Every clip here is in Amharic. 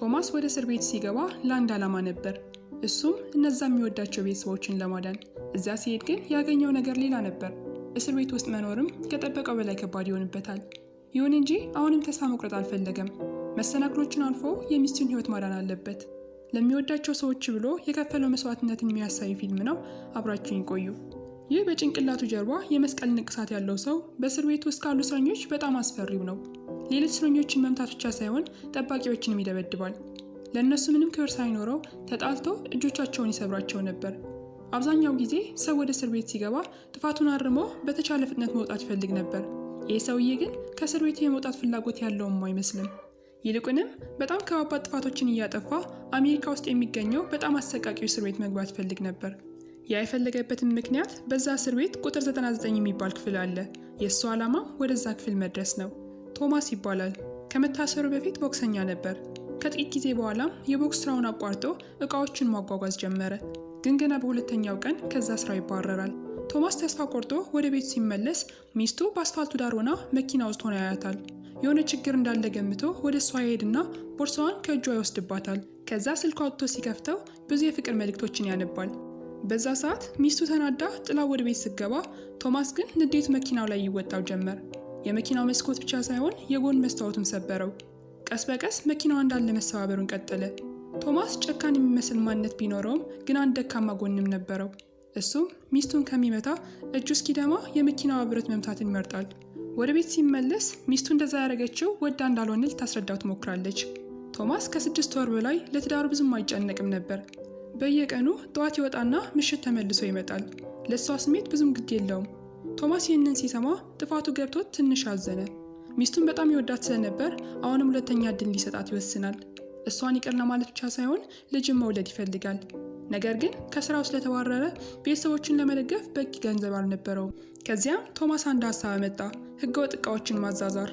ቶማስ ወደ እስር ቤት ሲገባ ለአንድ ዓላማ ነበር። እሱም እነዛ የሚወዳቸው ቤተሰቦችን ለማዳን። እዛ ሲሄድ ግን ያገኘው ነገር ሌላ ነበር። እስር ቤት ውስጥ መኖርም ከጠበቀው በላይ ከባድ ይሆንበታል። ይሁን እንጂ አሁንም ተስፋ መቁረጥ አልፈለገም። መሰናክሎችን አልፎ የሚስቱን ሕይወት ማዳን አለበት። ለሚወዳቸው ሰዎች ብሎ የከፈለው መስዋዕትነትን የሚያሳይ ፊልም ነው። አብራችሁኝ ቆዩ። ይህ በጭንቅላቱ ጀርባ የመስቀል ንቅሳት ያለው ሰው በእስር ቤት ውስጥ ካሉ እስረኞች በጣም አስፈሪው ነው። ሌሎች እስረኞችን መምታት ብቻ ሳይሆን ጠባቂዎችንም ይደበድባል። ለእነሱ ምንም ክብር ሳይኖረው ተጣልቶ እጆቻቸውን ይሰብራቸው ነበር። አብዛኛው ጊዜ ሰው ወደ እስር ቤት ሲገባ ጥፋቱን አርሞ በተቻለ ፍጥነት መውጣት ይፈልግ ነበር። ይህ ሰውዬ ግን ከእስር ቤት የመውጣት ፍላጎት ያለውም አይመስልም። ይልቁንም በጣም ከባድ ጥፋቶችን እያጠፋ አሜሪካ ውስጥ የሚገኘው በጣም አሰቃቂው እስር ቤት መግባት ይፈልግ ነበር። ያ የፈለገበትን ምክንያት በዛ እስር ቤት ቁጥር 99 የሚባል ክፍል አለ። የእሱ ዓላማ ወደዛ ክፍል መድረስ ነው። ቶማስ ይባላል። ከመታሰሩ በፊት ቦክሰኛ ነበር። ከጥቂት ጊዜ በኋላም የቦክስ ስራውን አቋርጦ እቃዎችን ማጓጓዝ ጀመረ። ግን ገና በሁለተኛው ቀን ከዛ ስራው ይባረራል። ቶማስ ተስፋ ቆርጦ ወደ ቤት ሲመለስ ሚስቱ በአስፋልቱ ዳር ሆና መኪና ውስጥ ሆና ያያታል። የሆነ ችግር እንዳለ ገምቶ ወደ እሷ ይሄድና ቦርሳዋን ከእጇ ይወስድባታል። ከዛ ስልኳ አውጥቶ ሲከፍተው ብዙ የፍቅር መልእክቶችን ያነባል። በዛ ሰዓት ሚስቱ ተናዳ ጥላ ወደ ቤት ስትገባ ቶማስ ግን ንዴቱ መኪናው ላይ ይወጣው ጀመር። የመኪናው መስኮት ብቻ ሳይሆን የጎን መስታወቱም ሰበረው። ቀስ በቀስ መኪናው እንዳለ መሰባበሩን ቀጠለ። ቶማስ ጨካን የሚመስል ማንነት ቢኖረውም ግን አንድ ደካማ ጎንም ነበረው። እሱም ሚስቱን ከሚመታ እጁ እስኪደማ የመኪናዋ ብረት መምታትን ይመርጣል። ወደ ቤት ሲመለስ ሚስቱ እንደዛ ያደረገችው ወዳ እንዳልሆነ ልታስረዳው ትሞክራለች። ቶማስ ከ6 ወር በላይ ለትዳሩ ብዙም አይጨነቅም ነበር። በየቀኑ ጠዋት ይወጣና ምሽት ተመልሶ ይመጣል። ለሷ ስሜት ብዙም ግድ የለውም። ቶማስ ይህንን ሲሰማ ጥፋቱ ገብቶት ትንሽ አዘነ። ሚስቱን በጣም ይወዳት ስለነበር አሁንም ሁለተኛ እድል ሊሰጣት ይወስናል። እሷን ይቅር ለማለት ብቻ ሳይሆን ልጅን መውለድ ይፈልጋል። ነገር ግን ከስራው ስለተባረረ ቤተሰቦችን ለመደገፍ በቂ ገንዘብ አልነበረውም። ከዚያም ቶማስ አንድ ሀሳብ መጣ። ህገወጥ እቃዎችን ማዛዛር።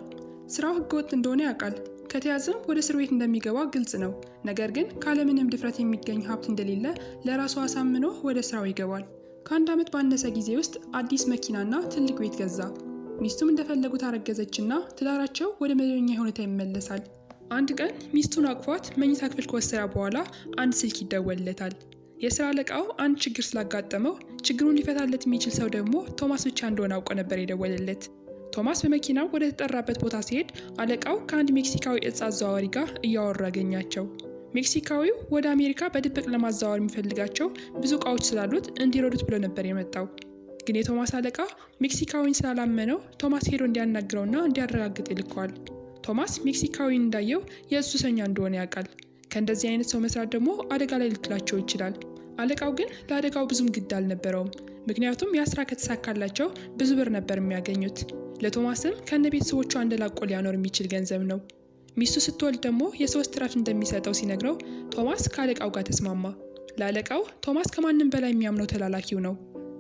ስራው ህገወጥ እንደሆነ ያውቃል። ከተያዘም ወደ እስር ቤት እንደሚገባ ግልጽ ነው። ነገር ግን ካለምንም ድፍረት የሚገኝ ሀብት እንደሌለ ለራሱ አሳምኖ ወደ ስራው ይገባል። ከአንድ ዓመት ባነሰ ጊዜ ውስጥ አዲስ መኪናና ትልቅ ቤት ገዛ። ሚስቱም እንደፈለጉት አረገዘችና ትዳራቸው ወደ መደበኛ ሁኔታ ይመለሳል። አንድ ቀን ሚስቱን አቅፏት መኝታ ክፍል ከወሰደ በኋላ አንድ ስልክ ይደወልለታል። የስራ አለቃው አንድ ችግር ስላጋጠመው ችግሩን ሊፈታለት የሚችል ሰው ደግሞ ቶማስ ብቻ እንደሆነ አውቆ ነበር የደወለለት። ቶማስ በመኪናው ወደ ተጠራበት ቦታ ሲሄድ አለቃው ከአንድ ሜክሲካዊ እጽ አዘዋዋሪ ጋር እያወሩ ያገኛቸው። ሜክሲካዊው ወደ አሜሪካ በድብቅ ለማዛወር የሚፈልጋቸው ብዙ እቃዎች ስላሉት እንዲረዱት ብሎ ነበር የመጣው። ግን የቶማስ አለቃ ሜክሲካዊን ስላላመነው ቶማስ ሄዶ እንዲያናግረውና እንዲያረጋግጥ ይልከዋል። ቶማስ ሜክሲካዊን እንዳየው የእሱ ሰኛ እንደሆነ ያውቃል። ከእንደዚህ አይነት ሰው መስራት ደግሞ አደጋ ላይ ሊጥላቸው ይችላል። አለቃው ግን ለአደጋው ብዙም ግድ አልነበረውም። ምክንያቱም ያ ስራ ከተሳካላቸው ብዙ ብር ነበር የሚያገኙት። ለቶማስም ከነ ቤተሰቦቹ አንደላቆ ሊያኖር የሚችል ገንዘብ ነው። ሚስቱ ስትወልድ ደግሞ የ3 እረፍት እንደሚሰጠው ሲነግረው ቶማስ ከአለቃው ጋር ተስማማ። ለአለቃው ቶማስ ከማንም በላይ የሚያምነው ተላላኪው ነው።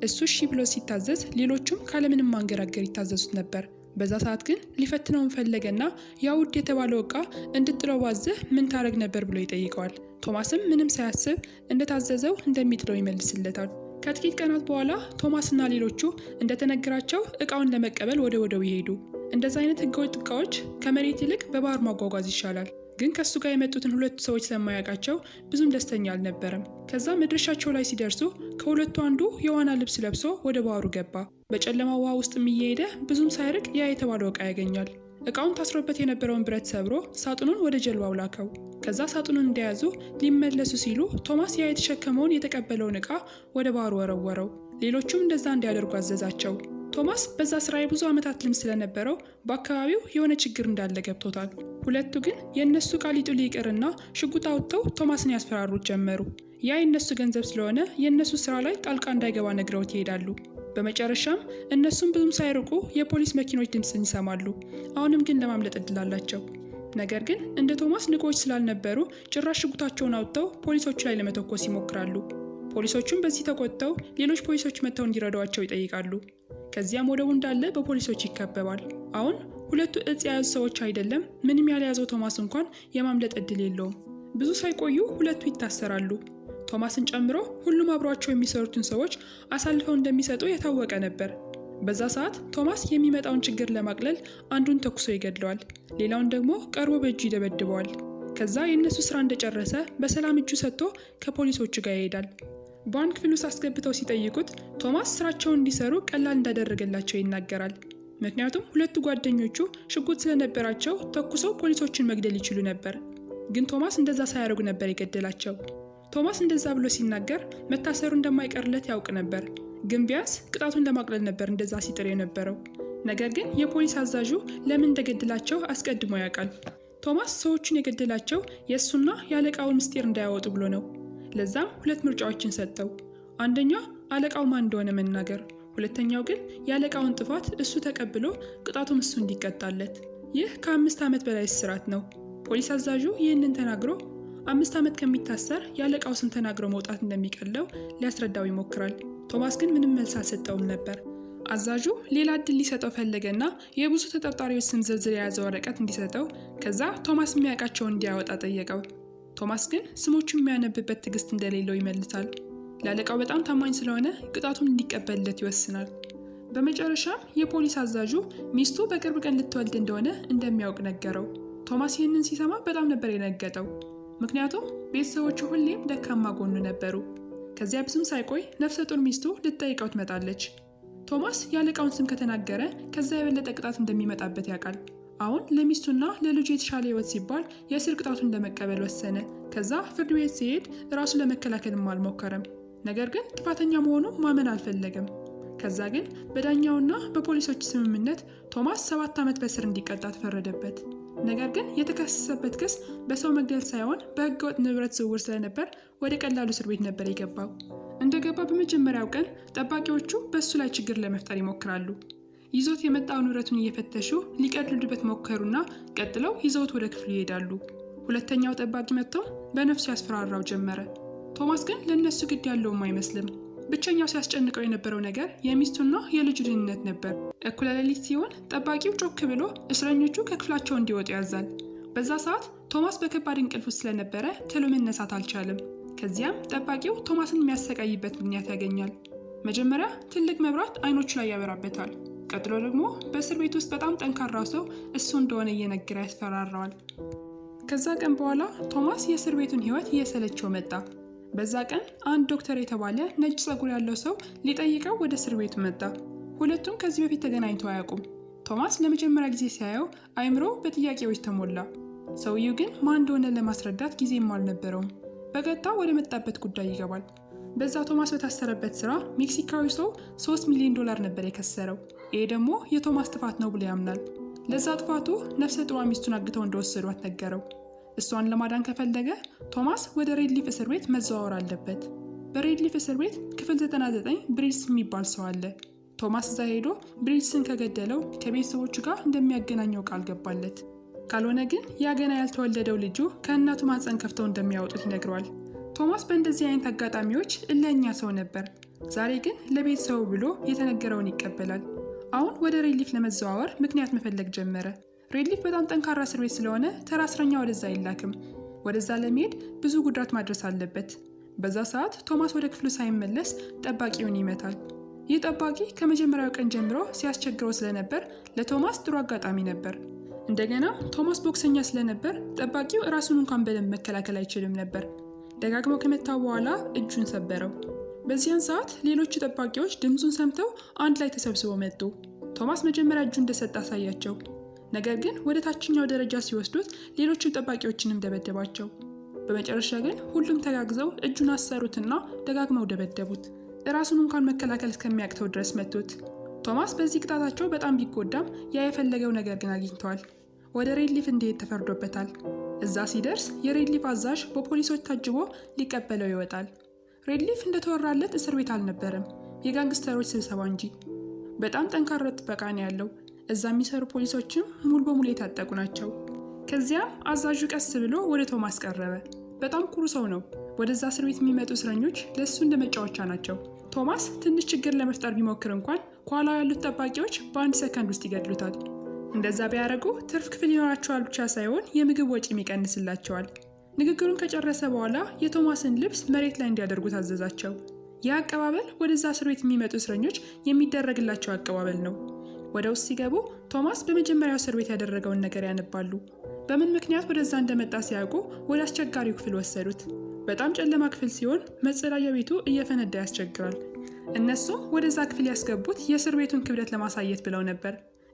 እሱ እሺ ብሎ ሲታዘዝ ሌሎቹም ካለምንም ማንገራገር ይታዘዙት ነበር። በዛ ሰዓት ግን ሊፈትነውን ፈለገና ያ ውድ የተባለው እቃ እንድጥለው ባዘህ ምን ታረግ ነበር ብሎ ይጠይቀዋል። ቶማስም ምንም ሳያስብ እንደታዘዘው እንደሚጥለው ይመልስለታል። ከጥቂት ቀናት በኋላ ቶማስና ሌሎቹ እንደተነገራቸው እቃውን ለመቀበል ወደ ወደው ይሄዱ። እንደዛ አይነት ህገወጥ እቃዎች ከመሬት ይልቅ በባህር ማጓጓዝ ይሻላል። ግን ከሱ ጋር የመጡትን ሁለቱ ሰዎች ስለማያውቃቸው ብዙም ደስተኛ አልነበረም። ከዛ መድረሻቸው ላይ ሲደርሱ ከሁለቱ አንዱ የዋና ልብስ ለብሶ ወደ ባህሩ ገባ። በጨለማ ውሃ ውስጥም እየሄደ ብዙም ሳይርቅ ያ የተባለው እቃ ያገኛል። እቃውን ታስሮበት የነበረውን ብረት ሰብሮ ሳጥኑን ወደ ጀልባው ላከው። ከዛ ሳጥኑን እንደያዙ ሊመለሱ ሲሉ ቶማስ ያ የተሸከመውን የተቀበለውን እቃ ወደ ባህሩ ወረወረው። ሌሎቹም እንደዛ እንዲያደርጉ አዘዛቸው። ቶማስ በዛ ስራ የብዙ ዓመታት ልምድ ስለነበረው በአካባቢው የሆነ ችግር እንዳለ ገብቶታል። ሁለቱ ግን የእነሱ ቃል ሊጥሉ ይቅርና ሽጉጥ አውጥተው ቶማስን ያስፈራሩት ጀመሩ። ያ የእነሱ ገንዘብ ስለሆነ የእነሱ ስራ ላይ ጣልቃ እንዳይገባ ነግረውት ይሄዳሉ። በመጨረሻም እነሱም ብዙም ሳይርቁ የፖሊስ መኪኖች ድምፅን ይሰማሉ። አሁንም ግን ለማምለጥ እድል አላቸው። ነገር ግን እንደ ቶማስ ንቆች ስላልነበሩ ጭራሽ ሽጉጣቸውን አውጥተው ፖሊሶቹ ላይ ለመተኮስ ይሞክራሉ። ፖሊሶቹም በዚህ ተቆጥተው ሌሎች ፖሊሶች መጥተው እንዲረዷቸው ይጠይቃሉ። ከዚያም ወደቡ እንዳለ በፖሊሶች ይከበባል። አሁን ሁለቱ እጽ የያዙ ሰዎች አይደለም ምንም ያልያዘው ቶማስ እንኳን የማምለጥ እድል የለውም። ብዙ ሳይቆዩ ሁለቱ ይታሰራሉ። ቶማስን ጨምሮ ሁሉም አብሯቸው የሚሰሩትን ሰዎች አሳልፈው እንደሚሰጡ የታወቀ ነበር። በዛ ሰዓት ቶማስ የሚመጣውን ችግር ለማቅለል አንዱን ተኩሶ ይገድለዋል። ሌላውን ደግሞ ቀርቦ በእጁ ይደበድበዋል። ከዛ የእነሱ ስራ እንደጨረሰ በሰላም እጁ ሰጥቶ ከፖሊሶቹ ጋር ይሄዳል። በአንድ ክፍል ውስጥ አስገብተው ሲጠይቁት ቶማስ ስራቸውን እንዲሰሩ ቀላል እንዳደረገላቸው ይናገራል። ምክንያቱም ሁለቱ ጓደኞቹ ሽጉጥ ስለነበራቸው ተኩሰው ፖሊሶችን መግደል ይችሉ ነበር። ግን ቶማስ እንደዛ ሳያደርጉ ነበር የገደላቸው። ቶማስ እንደዛ ብሎ ሲናገር መታሰሩ እንደማይቀርለት ያውቅ ነበር። ግን ቢያንስ ቅጣቱን ለማቅለል ነበር እንደዛ ሲጥር የነበረው። ነገር ግን የፖሊስ አዛዡ ለምን እንደገደላቸው አስቀድሞ ያውቃል። ቶማስ ሰዎቹን የገደላቸው የእሱና የአለቃውን ምስጢር እንዳያወጡ ብሎ ነው። ለዛም ሁለት ምርጫዎችን ሰጠው። አንደኛው አለቃው ማን እንደሆነ መናገር፣ ሁለተኛው ግን የአለቃውን ጥፋት እሱ ተቀብሎ ቅጣቱም እሱ እንዲቀጣለት። ይህ ከ5 ዓመት በላይ እስራት ነው። ፖሊስ አዛዡ ይህንን ተናግሮ 5 ዓመት ከሚታሰር የአለቃው ስም ተናግሮ መውጣት እንደሚቀለው ሊያስረዳው ይሞክራል። ቶማስ ግን ምንም መልስ አልሰጠውም ነበር። አዛዡ ሌላ እድል ሊሰጠው ፈለገና የብዙ ተጠርጣሪዎች ስም ዝርዝር የያዘ ወረቀት እንዲሰጠው፣ ከዛ ቶማስ የሚያውቃቸውን እንዲያወጣ ጠየቀው። ቶማስ ግን ስሞቹን የሚያነብበት ትዕግስት እንደሌለው ይመልሳል። ለአለቃው በጣም ታማኝ ስለሆነ ቅጣቱን እንዲቀበልለት ይወስናል። በመጨረሻም የፖሊስ አዛዡ ሚስቱ በቅርብ ቀን ልትወልድ እንደሆነ እንደሚያውቅ ነገረው። ቶማስ ይህንን ሲሰማ በጣም ነበር የነገጠው። ምክንያቱም ቤተሰቦቹ ሁሌም ደካማ ጎኑ ነበሩ። ከዚያ ብዙም ሳይቆይ ነፍሰ ጡር ሚስቱ ልትጠይቀው ትመጣለች። ቶማስ የአለቃውን ስም ከተናገረ ከዛ የበለጠ ቅጣት እንደሚመጣበት ያውቃል። አሁን ለሚስቱና ለልጁ የተሻለ ህይወት ሲባል የእስር ቅጣቱን ለመቀበል ወሰነ። ከዛ ፍርድ ቤት ሲሄድ ራሱ ለመከላከልም አልሞከረም። ነገር ግን ጥፋተኛ መሆኑን ማመን አልፈለገም። ከዛ ግን በዳኛውና በፖሊሶች ስምምነት ቶማስ 7 ዓመት በእስር እንዲቀጣ ተፈረደበት። ነገር ግን የተከሰሰበት ክስ በሰው መግደል ሳይሆን በህገወጥ ንብረት ዝውውር ስለነበር ወደ ቀላሉ እስር ቤት ነበር የገባው። እንደገባ በመጀመሪያው ቀን ጠባቂዎቹ በእሱ ላይ ችግር ለመፍጠር ይሞክራሉ። ይዞት የመጣው ንብረቱን እየፈተሹ ሊቀልዱበት ሞከሩና ቀጥለው ይዘውት ወደ ክፍሉ ይሄዳሉ። ሁለተኛው ጠባቂ መጥቶ በነፍሱ ያስፈራራው ጀመረ። ቶማስ ግን ለነሱ ግድ ያለውም አይመስልም። ብቸኛው ሲያስጨንቀው የነበረው ነገር የሚስቱና የልጁ ደህንነት ነበር። እኩለ ሌሊት ሲሆን ጠባቂው ጮክ ብሎ እስረኞቹ ከክፍላቸው እንዲወጡ ያዛል። በዛ ሰዓት ቶማስ በከባድ እንቅልፍ ውስጥ ስለነበረ ቶሎ መነሳት አልቻለም። ከዚያም ጠባቂው ቶማስን የሚያሰቃይበት ምክንያት ያገኛል። መጀመሪያ ትልቅ መብራት አይኖቹ ላይ ያበራበታል። ቀጥሎ ደግሞ በእስር ቤት ውስጥ በጣም ጠንካራው ሰው እሱ እንደሆነ እየነገረ ያስፈራራዋል። ከዛ ቀን በኋላ ቶማስ የእስር ቤቱን ህይወት እየሰለቸው መጣ። በዛ ቀን አንድ ዶክተር የተባለ ነጭ ጸጉር ያለው ሰው ሊጠይቀው ወደ እስር ቤቱ መጣ። ሁለቱም ከዚህ በፊት ተገናኝተው አያውቁም። ቶማስ ለመጀመሪያ ጊዜ ሲያየው አይምሮ በጥያቄዎች ተሞላ። ሰውየው ግን ማን እንደሆነ ለማስረዳት ጊዜም አልነበረውም። በቀጥታ ወደ መጣበት ጉዳይ ይገባል። በዛ ቶማስ በታሰረበት ስራ ሜክሲካዊ ሰው $3 ሚሊዮን ነበር የከሰረው። ይሄ ደግሞ የቶማስ ጥፋት ነው ብሎ ያምናል። ለዛ ጥፋቱ ነፍሰ ጡሯ ሚስቱን አግተው እንደወሰዷት ነገረው። እሷን ለማዳን ከፈለገ ቶማስ ወደ ሬድሊፍ እስር ቤት መዘዋወር አለበት። በሬድሊፍ እስር ቤት ክፍል 99 ብሪድስ የሚባል ሰው አለ። ቶማስ እዛ ሄዶ ብሪድስን ከገደለው ከቤተሰቦቹ ጋር እንደሚያገናኘው ቃል ገባለት። ካልሆነ ግን ያ ገና ያልተወለደው ልጁ ከእናቱ ማህፀን ከፍተው እንደሚያወጡት ይነግረዋል። ቶማስ በእንደዚህ አይነት አጋጣሚዎች እልኸኛ ሰው ነበር። ዛሬ ግን ለቤተሰቡ ብሎ የተነገረውን ይቀበላል። አሁን ወደ ሬድሊፍ ለመዘዋወር ምክንያት መፈለግ ጀመረ። ሬድሊፍ በጣም ጠንካራ እስር ቤት ስለሆነ ተራ እስረኛ ወደዛ አይላክም። ወደዛ ለመሄድ ብዙ ጉዳት ማድረስ አለበት። በዛ ሰዓት ቶማስ ወደ ክፍሉ ሳይመለስ ጠባቂውን ይመታል። ይህ ጠባቂ ከመጀመሪያው ቀን ጀምሮ ሲያስቸግረው ስለነበር ለቶማስ ጥሩ አጋጣሚ ነበር። እንደገና ቶማስ ቦክሰኛ ስለነበር ጠባቂው ራሱን እንኳን በደንብ መከላከል አይችልም ነበር። ደጋግሞ ከመታው በኋላ እጁን ሰበረው። በዚያን ሰዓት ሌሎቹ ጠባቂዎች ድምፁን ሰምተው አንድ ላይ ተሰብስበው መጡ። ቶማስ መጀመሪያ እጁን እንደሰጠ አሳያቸው። ነገር ግን ወደ ታችኛው ደረጃ ሲወስዱት ሌሎቹ ጠባቂዎችንም ደበደባቸው። በመጨረሻ ግን ሁሉም ተጋግዘው እጁን አሰሩትና ደጋግመው ደበደቡት። ራሱን እንኳን መከላከል እስከሚያቅተው ድረስ መቱት። ቶማስ በዚህ ቅጣታቸው በጣም ቢጎዳም ያ የፈለገው ነገር ግን አግኝተዋል። ወደ ሬድሊፍ እንዲሄድ ተፈርዶበታል። እዛ ሲደርስ የሬድሊፍ አዛዥ በፖሊሶች ታጅቦ ሊቀበለው ይወጣል። ሬድሊፍ እንደተወራለት እስር ቤት አልነበረም፣ የጋንግስተሮች ስብሰባ እንጂ። በጣም ጠንካራ ጥበቃ ነው ያለው። እዛ የሚሰሩ ፖሊሶችም ሙሉ በሙሉ የታጠቁ ናቸው። ከዚያም አዛዡ ቀስ ብሎ ወደ ቶማስ ቀረበ። በጣም ኩሩ ሰው ነው። ወደዛ እስር ቤት የሚመጡ እስረኞች ለእሱ እንደ መጫወቻ ናቸው። ቶማስ ትንሽ ችግር ለመፍጠር ቢሞክር እንኳን ከኋላ ያሉት ጠባቂዎች በአንድ ሰከንድ ውስጥ ይገድሉታል። እንደዛ ቢያደርጉ ትርፍ ክፍል ይኖራቸዋል ብቻ ሳይሆን የምግብ ወጪም ይቀንስላቸዋል። ንግግሩን ከጨረሰ በኋላ የቶማስን ልብስ መሬት ላይ እንዲያደርጉ ታዘዛቸው። ይህ አቀባበል ወደዛ እስር ቤት የሚመጡ እስረኞች የሚደረግላቸው አቀባበል ነው። ወደ ውስጥ ሲገቡ ቶማስ በመጀመሪያው እስር ቤት ያደረገውን ነገር ያነባሉ። በምን ምክንያት ወደዛ እንደመጣ ሲያውቁ ወደ አስቸጋሪው ክፍል ወሰዱት። በጣም ጨለማ ክፍል ሲሆን መጸዳጃ ቤቱ እየፈነዳ ያስቸግራል። እነሱም ወደዛ ክፍል ያስገቡት የእስር ቤቱን ክብደት ለማሳየት ብለው ነበር።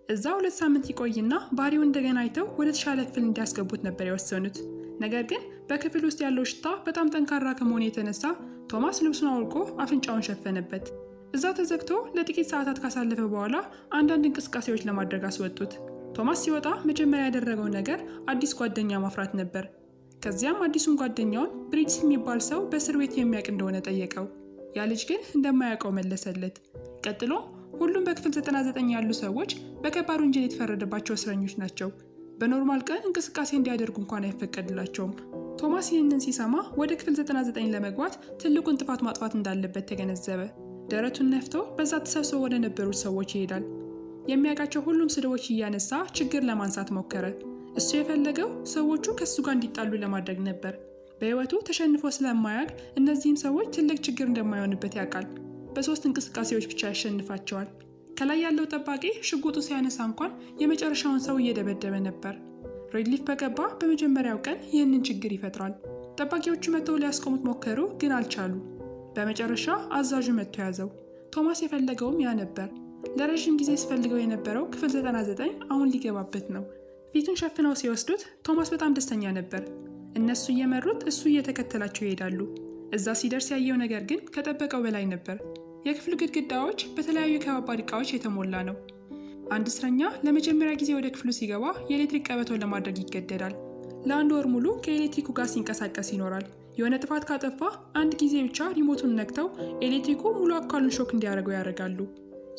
እዛ 2 ሳምንት ይቆይና ባህሪውን እንደገና አይተው ወደ ተሻለ ክፍል እንዲያስገቡት ነበር የወሰኑት። ነገር ግን በክፍል ውስጥ ያለው ሽታ በጣም ጠንካራ ከመሆኑ የተነሳ ቶማስ ልብሱን አውልቆ አፍንጫውን ሸፈነበት። እዛ ተዘግቶ ለጥቂት ሰዓታት ካሳለፈ በኋላ አንዳንድ እንቅስቃሴዎች ለማድረግ አስወጡት። ቶማስ ሲወጣ መጀመሪያ ያደረገው ነገር አዲስ ጓደኛ ማፍራት ነበር። ከዚያም አዲሱን ጓደኛውን ብሪጅስ የሚባል ሰው በእስር ቤት የሚያውቅ እንደሆነ ጠየቀው። ያ ልጅ ግን እንደማያውቀው መለሰለት። ቀጥሎ ሁሉም በክፍል 99 ያሉ ሰዎች በከባድ ወንጀል የተፈረደባቸው እስረኞች ናቸው። በኖርማል ቀን እንቅስቃሴ እንዲያደርጉ እንኳን አይፈቀድላቸውም። ቶማስ ይህንን ሲሰማ ወደ ክፍል 99 ለመግባት ትልቁን ጥፋት ማጥፋት እንዳለበት ተገነዘበ። ደረቱን ነፍቶ በዛ ተሰብስበው ወደ ነበሩት ሰዎች ይሄዳል። የሚያውቃቸው ሁሉም ስድቦች እያነሳ ችግር ለማንሳት ሞከረ። እሱ የፈለገው ሰዎቹ ከሱ ጋር እንዲጣሉ ለማድረግ ነበር። በህይወቱ ተሸንፎ ስለማያውቅ እነዚህም ሰዎች ትልቅ ችግር እንደማይሆንበት ያውቃል። በ3 እንቅስቃሴዎች ብቻ ያሸንፋቸዋል። ከላይ ያለው ጠባቂ ሽጉጡ ሲያነሳ እንኳን የመጨረሻውን ሰው እየደበደበ ነበር። ሬድሊፍ በገባ በመጀመሪያው ቀን ይህንን ችግር ይፈጥራል። ጠባቂዎቹ መጥተው ሊያስቆሙት ሞከሩ፣ ግን አልቻሉ። በመጨረሻ አዛዡ መጥቶ ያዘው። ቶማስ የፈለገውም ያ ነበር። ለረዥም ጊዜ ሲፈልገው የነበረው ክፍል 99 አሁን ሊገባበት ነው። ፊቱን ሸፍነው ሲወስዱት ቶማስ በጣም ደስተኛ ነበር። እነሱ እየመሩት እሱ እየተከተላቸው ይሄዳሉ። እዛ ሲደርስ ያየው ነገር ግን ከጠበቀው በላይ ነበር። የክፍሉ ግድግዳዎች በተለያዩ ከባባድ ዕቃዎች የተሞላ ነው። አንድ እስረኛ ለመጀመሪያ ጊዜ ወደ ክፍሉ ሲገባ የኤሌክትሪክ ቀበቶን ለማድረግ ይገደዳል። ለ1 ወር ሙሉ ከኤሌክትሪኩ ጋር ሲንቀሳቀስ ይኖራል። የሆነ ጥፋት ካጠፋ አንድ ጊዜ ብቻ ሪሞቱን ነክተው ኤሌክትሪኩ ሙሉ አካሉን ሾክ እንዲያደርገው ያደርጋሉ።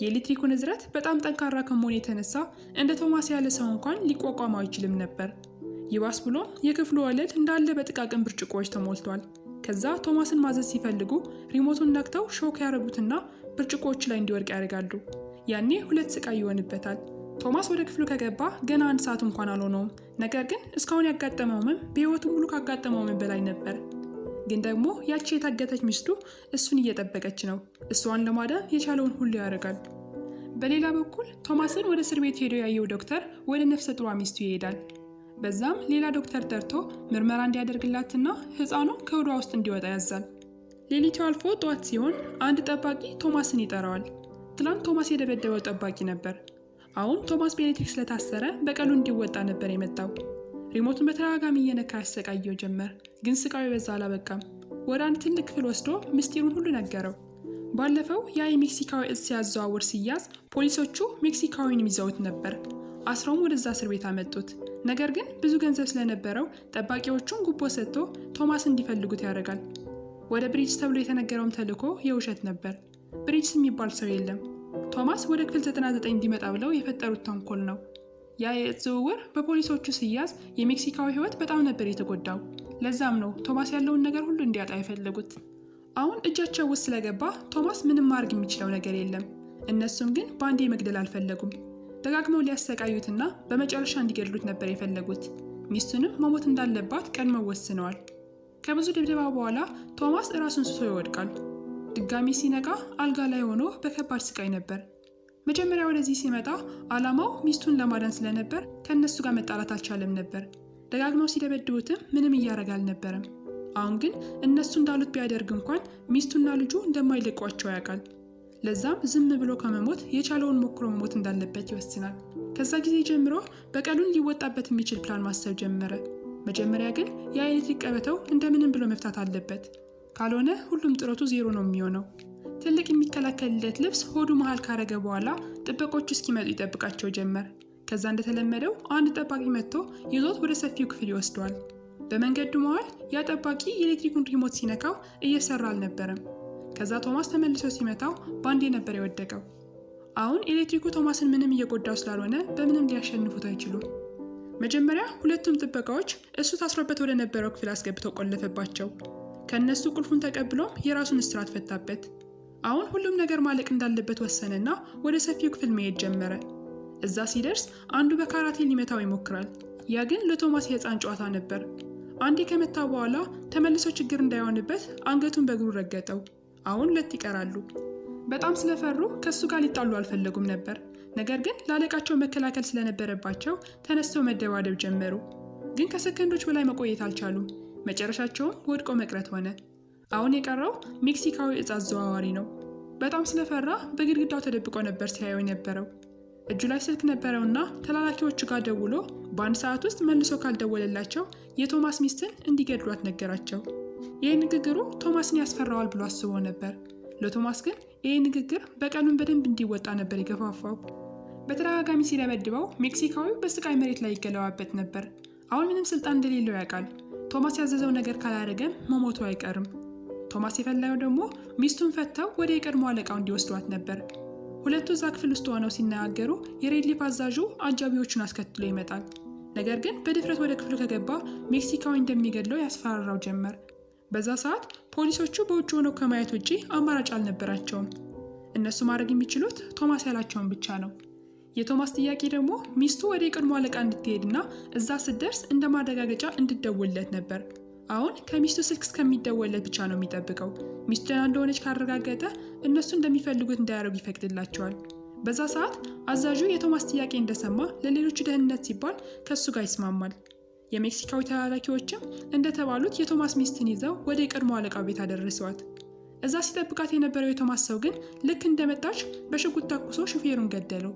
የኤሌክትሪኩ ንዝረት በጣም ጠንካራ ከመሆኑ የተነሳ እንደ ቶማስ ያለ ሰው እንኳን ሊቋቋመው አይችልም ነበር። ይባስ ብሎ የክፍሉ ወለል እንዳለ በጥቃቅን ብርጭቆዎች ተሞልቷል። ከዛ ቶማስን ማዘዝ ሲፈልጉ ሪሞቱን ነክተው ሾክ ያደርጉትና ብርጭቆዎች ላይ እንዲወድቅ ያደርጋሉ። ያኔ 2 ስቃይ ይሆንበታል። ቶማስ ወደ ክፍሉ ከገባ ገና 1 ሰዓት እንኳን አልሆነውም። ነገር ግን እስካሁን ያጋጠመው ህመም በህይወቱ ሙሉ ካጋጠመው ህመም በላይ ነበር። ግን ደግሞ ያቺ የታገተች ሚስቱ እሱን እየጠበቀች ነው። እሷን ለማዳን የቻለውን ሁሉ ያደርጋል። በሌላ በኩል ቶማስን ወደ እስር ቤት ሄዶ ያየው ዶክተር ወደ ነፍሰ ጡሯ ሚስቱ ይሄዳል። በዛም ሌላ ዶክተር ጠርቶ ምርመራ እንዲያደርግላትና ህፃኑ ከሆዷ ውስጥ እንዲወጣ ያዛል። ሌሊቱ አልፎ ጠዋት ሲሆን አንድ ጠባቂ ቶማስን ይጠራዋል። ትላንት ቶማስ የደበደበው ጠባቂ ነበር። አሁን ቶማስ በኤሌክትሪክ ስለታሰረ በቀሉ እንዲወጣ ነበር የመጣው። ሪሞቱን በተደጋጋሚ እየነካ ያሰቃየው ጀመር። ግን ስቃዩ በዛ አላበቃም። ወደ አንድ ትልቅ ክፍል ወስዶ ምስጢሩን ሁሉ ነገረው። ባለፈው ያ የሜክሲካዊ እዝ ሲያዘዋውር ሲያዝ ፖሊሶቹ ሜክሲካዊን ይዘውት ነበር። አስረውም ወደዛ እስር ቤት አመጡት። ነገር ግን ብዙ ገንዘብ ስለነበረው ጠባቂዎቹን ጉቦ ሰጥቶ ቶማስ እንዲፈልጉት ያደርጋል። ወደ ብሪጅስ ተብሎ የተነገረውም ተልዕኮ የውሸት ነበር። ብሪጅስ የሚባል ሰው የለም። ቶማስ ወደ ክፍል 99 እንዲመጣ ብለው የፈጠሩት ተንኮል ነው። ያ የእጽ ዝውውር በፖሊሶቹ ሲያዝ የሜክሲካዊ ህይወት በጣም ነበር የተጎዳው። ለዛም ነው ቶማስ ያለውን ነገር ሁሉ እንዲያጣ የፈለጉት። አሁን እጃቸው ውስጥ ስለገባ ቶማስ ምንም ማድረግ የሚችለው ነገር የለም። እነሱም ግን በአንዴ መግደል አልፈለጉም። ደጋግመው ሊያሰቃዩትና በመጨረሻ እንዲገድሉት ነበር የፈለጉት። ሚስቱንም መሞት እንዳለባት ቀድመው ወስነዋል። ከብዙ ድብደባ በኋላ ቶማስ ራሱን ስቶ ይወድቃል። ድጋሚ ሲነቃ አልጋ ላይ ሆኖ በከባድ ስቃይ ነበር። መጀመሪያ ወደዚህ ሲመጣ ዓላማው ሚስቱን ለማዳን ስለነበር ከነሱ ጋር መጣላት አልቻለም ነበር። ደጋግመው ሲደበድቡትም ምንም እያደረገ አልነበረም። አሁን ግን እነሱ እንዳሉት ቢያደርግ እንኳን ሚስቱና ልጁ እንደማይለቋቸው ያውቃል። ለዛም ዝም ብሎ ከመሞት የቻለውን ሞክሮ መሞት እንዳለበት ይወስናል። ከዛ ጊዜ ጀምሮ በቀሉን ሊወጣበት የሚችል ፕላን ማሰብ ጀመረ። መጀመሪያ ግን የኤሌክትሪክ ቀበተው እንደምንም ብሎ መፍታት አለበት። ካልሆነ ሁሉም ጥረቱ ዜሮ ነው የሚሆነው። ትልቅ የሚከላከልለት ልብስ ሆዱ መሃል ካረገ በኋላ ጥበቆቹ እስኪመጡ ይጠብቃቸው ጀመር። ከዛ እንደተለመደው አንድ ጠባቂ መጥቶ ይዞት ወደ ሰፊው ክፍል ይወስደዋል። በመንገዱ መሃል ያ ጠባቂ የኤሌክትሪኩን ሪሞት ሲነካው እየሰራ አልነበረም። ከዛ ቶማስ ተመልሶ ሲመታው ባንዴ ነበር የወደቀው። አሁን ኤሌክትሪኩ ቶማስን ምንም እየጎዳው ስላልሆነ በምንም ሊያሸንፉት አይችሉም። መጀመሪያ ሁለቱም ጥበቃዎች እሱ ታስሮበት ወደ ነበረው ክፍል አስገብተው ቆለፈባቸው። ከነሱ ቁልፉን ተቀብሎም የራሱን እስራት ፈታበት። አሁን ሁሉም ነገር ማለቅ እንዳለበት ወሰነና ወደ ሰፊው ክፍል መሄድ ጀመረ። እዛ ሲደርስ አንዱ በካራቴ ሊመታው ይሞክራል። ያ ግን ለቶማስ የህፃን ጨዋታ ነበር። አንዴ ከመታው በኋላ ተመልሶ ችግር እንዳይሆንበት አንገቱን በእግሩ ረገጠው። አሁን 2 ይቀራሉ። በጣም ስለፈሩ ከሱ ጋር ሊጣሉ አልፈለጉም ነበር። ነገር ግን ላለቃቸው መከላከል ስለነበረባቸው ተነስተው መደባደብ ጀመሩ። ግን ከሰከንዶች በላይ መቆየት አልቻሉም። መጨረሻቸውም ወድቆ መቅረት ሆነ። አሁን የቀረው ሜክሲካዊ ዕፅ አዘዋዋሪ ነው። በጣም ስለፈራ በግድግዳው ተደብቆ ነበር ሲያየው የነበረው። እጁ ላይ ስልክ ነበረውና ተላላኪዎቹ ጋር ደውሎ በአንድ ሰዓት ውስጥ መልሶ ካልደወለላቸው የቶማስ ሚስትን እንዲገድሏት ነገራቸው። ይህ ንግግሩ ቶማስን ያስፈራዋል ብሎ አስቦ ነበር። ለቶማስ ግን ይህ ንግግር በቀሉን በደንብ እንዲወጣ ነበር የገፋፋው። በተደጋጋሚ ሲደበድበው ሜክሲካዊው በስቃይ መሬት ላይ ይገለባበት ነበር። አሁን ምንም ስልጣን እንደሌለው ያውቃል። ቶማስ ያዘዘው ነገር ካላደረገም መሞቱ አይቀርም። ቶማስ የፈለገው ደግሞ ሚስቱን ፈተው ወደ የቀድሞ አለቃው እንዲወስዷት ነበር። ሁለቱ እዛ ክፍል ውስጥ ሆነው ሲነጋገሩ የሬድሊፍ አዛዡ አጃቢዎቹን አስከትሎ ይመጣል። ነገር ግን በድፍረት ወደ ክፍሉ ከገባ ሜክሲካዊ እንደሚገድለው ያስፈራራው ጀመር። በዛ ሰዓት ፖሊሶቹ በውጭ ሆነው ከማየት ውጪ አማራጭ አልነበራቸውም። እነሱ ማድረግ የሚችሉት ቶማስ ያላቸውን ብቻ ነው። የቶማስ ጥያቄ ደግሞ ሚስቱ ወደ የቀድሞ አለቃ እንድትሄድና እዛ ስትደርስ እንደ ማረጋገጫ እንድትደውልለት ነበር። አሁን ከሚስቱ ስልክ እስከሚደወልለት ብቻ ነው የሚጠብቀው። ሚስቱ ደህና እንደሆነች ካረጋገጠ እነሱ እንደሚፈልጉት እንዳያደርጉ ይፈቅድላቸዋል። በዛ ሰዓት አዛዡ የቶማስ ጥያቄ እንደሰማ ለሌሎቹ ደህንነት ሲባል ከሱ ጋር ይስማማል። የሜክሲካዊ ተላላኪዎችም እንደተባሉት የቶማስ ሚስትን ይዘው ወደ የቀድሞ አለቃ ቤት አደረሰዋት። እዛ ሲጠብቃት የነበረው የቶማስ ሰው ግን ልክ እንደመጣች በሽጉጥ ተኩሶ ሹፌሩን ገደለው።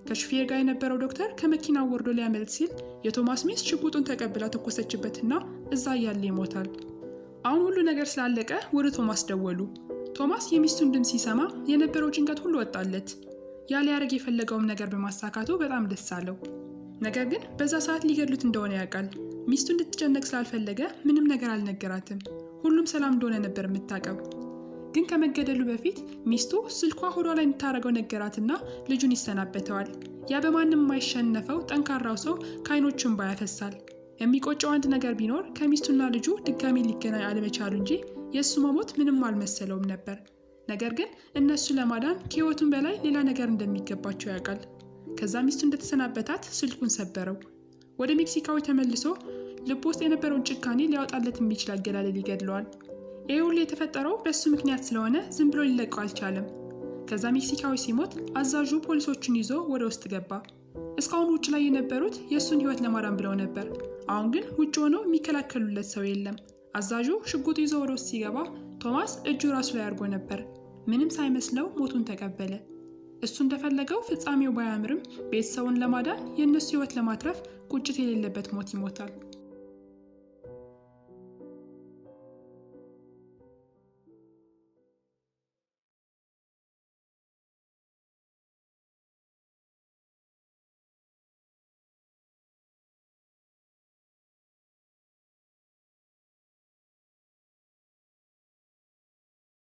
ከሹፌር ጋር የነበረው ዶክተር ከመኪናው ወርዶ ሊያመልጥ ሲል የቶማስ ሚስት ሽጉጡን ተቀብላ ተኮሰችበትና እዛ እያለ ይሞታል። አሁን ሁሉ ነገር ስላለቀ ወደ ቶማስ ደወሉ። ቶማስ የሚስቱን ድምፅ ሲሰማ የነበረው ጭንቀት ሁሉ ወጣለት። ያ ሊያደርግ የፈለገውም ነገር በማሳካቱ በጣም ደስ አለው። ነገር ግን በዛ ሰዓት ሊገድሉት እንደሆነ ያውቃል። ሚስቱ እንድትጨነቅ ስላልፈለገ ምንም ነገር አልነገራትም። ሁሉም ሰላም እንደሆነ ነበር የምታውቀው። ግን ከመገደሉ በፊት ሚስቱ ስልኳ ሆዷ ላይ እንድታረገው ነገራትና ልጁን ይሰናበተዋል። ያ በማንም የማይሸነፈው ጠንካራው ሰው ከዓይኖቹ እንባ ያፈሳል። የሚቆጨው አንድ ነገር ቢኖር ከሚስቱና ልጁ ድጋሚ ሊገናኝ አለመቻሉ እንጂ የእሱ መሞት ምንም አልመሰለውም ነበር። ነገር ግን እነሱ ለማዳን ከህይወቱም በላይ ሌላ ነገር እንደሚገባቸው ያውቃል። ከዛ ሚስቱ እንደተሰናበታት ስልኩን ሰበረው። ወደ ሜክሲካዊ ተመልሶ ልብ ውስጥ የነበረውን ጭካኔ ሊያወጣለት የሚችል አገላለል ይገድለዋል። ይህ ሁሉ የተፈጠረው በሱ ምክንያት ስለሆነ ዝም ብሎ ሊለቀው አልቻለም። ከዛ ሜክሲካዊ ሲሞት አዛዡ ፖሊሶቹን ይዞ ወደ ውስጥ ገባ። እስካሁን ውጭ ላይ የነበሩት የእሱን ህይወት ለማዳን ብለው ነበር። አሁን ግን ውጭ ሆኖ የሚከላከሉለት ሰው የለም። አዛዡ ሽጉጡ ይዞ ወደ ውስጥ ሲገባ ቶማስ እጁ ራሱ ላይ አድርጎ ነበር። ምንም ሳይመስለው ሞቱን ተቀበለ። እሱ እንደፈለገው ፍጻሜው ባያምርም ቤተሰቡን ለማዳን የእነሱ ህይወት ለማትረፍ ቁጭት የሌለበት ሞት ይሞታል።